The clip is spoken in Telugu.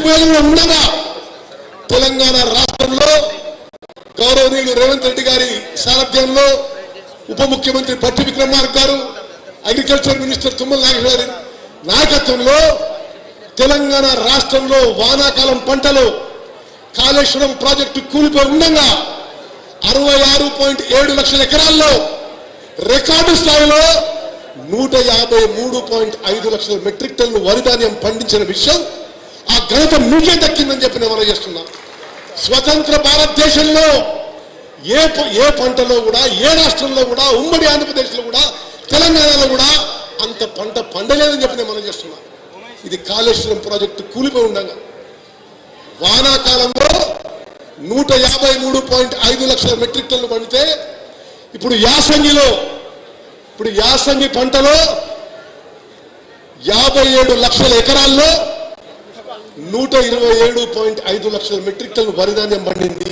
ఉపయోగంలో ఉండగా తెలంగాణ రాష్ట్రంలో గౌరవనీయులు రేవంత్ రెడ్డి గారి సారథ్యంలో ఉప ముఖ్యమంత్రి భట్టి విక్రమార్క గారు, అగ్రికల్చర్ మినిస్టర్ తుమ్మల నాగేశ్వర గారి నాయకత్వంలో తెలంగాణ రాష్ట్రంలో వానాకాలం పంటలు కాళేశ్వరం ప్రాజెక్టు కూలిపోయి ఉండగా 66.7 లక్షల ఎకరాల్లో రికార్డు స్థాయిలో 153.5 లక్షల మెట్రిక్ టన్ను వరి ధాన్యం పండించిన విషయం ఆ ఘనత మీకే దక్కిందని చెప్పి నేను మనం చేస్తున్నా. స్వతంత్ర భారతదేశంలో ఏ పంటలో కూడా, ఏ రాష్ట్రంలో కూడా, ఉమ్మడి ఆంధ్రప్రదేశ్లో కూడా, తెలంగాణలో కూడా అంత పంట పండలేదని చెప్పి నేను మనం చేస్తున్నా. ఇది కాళేశ్వరం ప్రాజెక్టు కూలిపోయి ఉండగా వానాకాలంలో 153.5 లక్షల మెట్రిక్ టన్నులు పండితే ఇప్పుడు యాసంగి పంటలో 57 లక్షల ఎకరాల్లో 127.5 లక్షల మెట్రిక్ టన్ను వరి ధాన్యం పండింది.